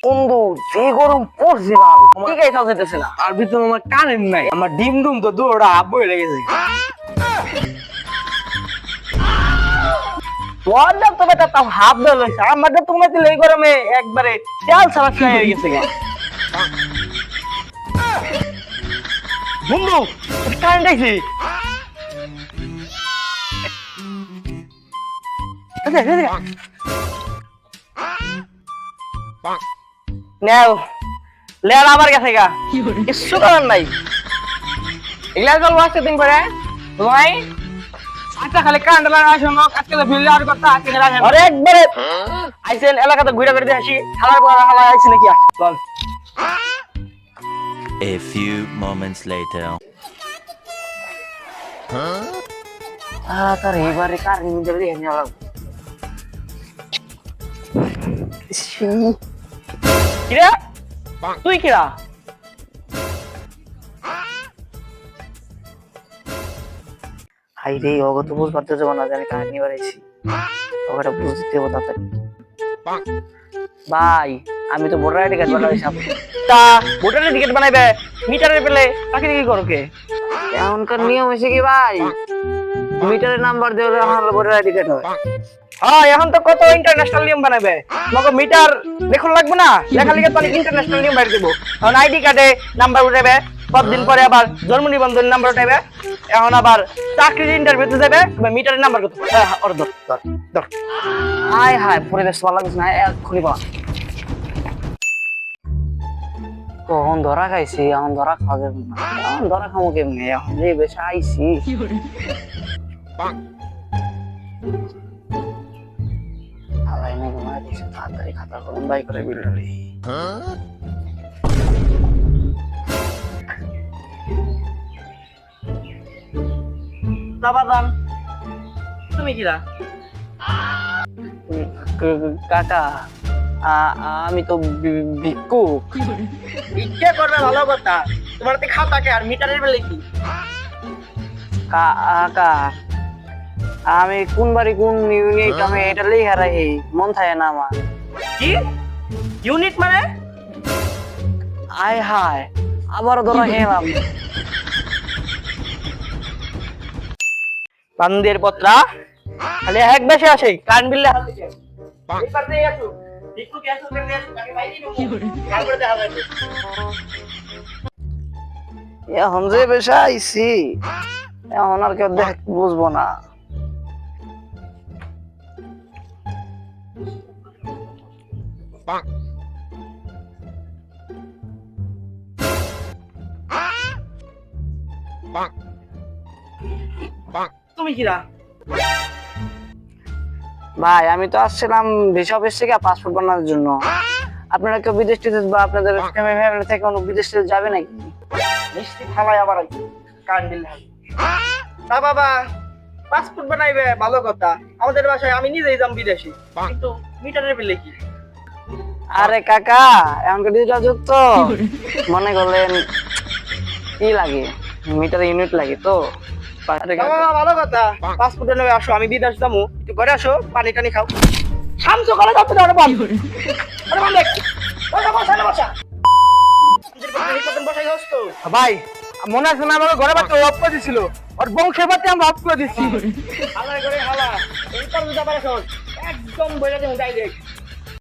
বন্ধু যে গরম পড়ছে বাবু ঠিক আছে যেতেছে না আর ভিতরে আমার কারেন্ট নাই, আমার ডিম ডুম তো দুটা হাফ বয়ে লেগেছে। তোর তো বেটা তাও হাফ বেল হয়েছে, আমাদের তো মনে এই গরমে একবারে তেল ছাড়া ফ্রাই হয়ে গেছে গা। বন্ধু কারেন্ট আইছে। নেও লেয়ার আবার গেছে গা, কিছু করার নাই। এগুলা জল আসছে দিন পরে ভাই আচ্ছা খালি কারেন্ট লাগা আসো না, আজকে তো বিল আর করতে আসছে না। আরে একবারে আইছেন এলাকাতে ঘুরে ঘুরে আসি, হালার পর হালা আইছে নাকি চল। A few moments later. তার এবারে কারেন্ট দেবে দেখে নেওয়া লাগবে। কিরা তুই কিরা হাই রে অগত বুঝ পারতে যাবো না, আমি কাহিনী বাড়াইছি ওটা বুঝতে দেবো তাড়াতাড়ি। ভাই আমি তো ভোটার আইডি কার্ড বানাইছি, তা ভোটার আইডি কার্ড বানাইবে মিটারে পেলে তাকে কি করো কে? এখনকার নিয়ম হয়েছে কি ভাই, মিটারের নাম্বার দিয়ে আমার ভোটার আইডি কার্ড হয়। হ্যাঁ এখন তো কত ইন্টারন্যাশনাল নিয়ম বানাবে, তোমাকে মিটার দেখুন লাগবে না, লেখালেখি তো অনেক ইন্টারন্যাশনাল নিয়ম বাইরে দেবো। এখন আইডি কার্ডে নাম্বার উঠাবে, কতদিন পরে আবার জন্ম নিবন্ধন নাম্বার উঠাবে, এখন আবার চাকরির ইন্টারভিউতে যাবে, মিটারের নাম্বার কত ওর ধর ধর ধর। হাই হাই পরিবেশ ভালো লাগছে না, এক্ষুনি বলা কখন ধরা খাইছি, এখন ধরা খাওয়া যাবে না, এখন ধরা খামো কেমনি, এখন যে বেশ আইছি। তাড়াতাড়ি খাতা কলম বাই করে বিড়ালি। বাবাদান তুমি কিরা? কাকা আমি তো ভিক্ষুক। ভিক্ষা করবে ভালো কথা, তোমার তো খাতাকে আর মিটারের বেলে কি? কাকা আমি কোন বাড়ি কোন ইউনিট আমি এটা লেখা রাখি, মন থাকে না আমার। কি ইউনিট মানে? আয় হায় আবারও ধরা খেলাম। বান্দের পত্রা খালি এক বেশি আসে কান বিললে হাতে এখন যে বেশা আইছি এখন আর কেউ দেখ বুঝবো না। তুমি কিরা? ভাই আমি তো আসছিলাম ভিসা অফিস থেকে পাসপোর্ট বানানোর জন্য। আপনারা কেউ বিদেশ টিদেশ বা আপনাদের ফ্যামিলি থেকে কোনো বিদেশ টিদেশ যাবে নাকি? মিষ্টি খাওয়াই আবার কান দিলে না বাবা, পাসপোর্ট বানাইবে ভালো কথা, আমাদের বাসায় আমি নিজেই যাম বিদেশি, কিন্তু মিটারের বিলে কি? আরে কাকা এখনকার ডিজিটাল যুগ তো, মনে করলেন কি লাগে মিটার ইউনিট লাগে তো। ভালো কথা, পাসপোর্ট নেবে আসো, আমি বিদেশ যাবো, একটু ঘরে আসো, পানি টানি খাও। শামসু কলে যাচ্ছে না বল, আরে বল দেখ বসা বসা বসা ভাই মনে আছে না আমাকে ঘরে বাচ্চা অফ করে দিছিল, ওর বংশের বাচ্চা আমরা অফ করে দিচ্ছি। হালা করে হালা এই কারণে যাবার একদম বইরা দেবো ডাইরেক্ট।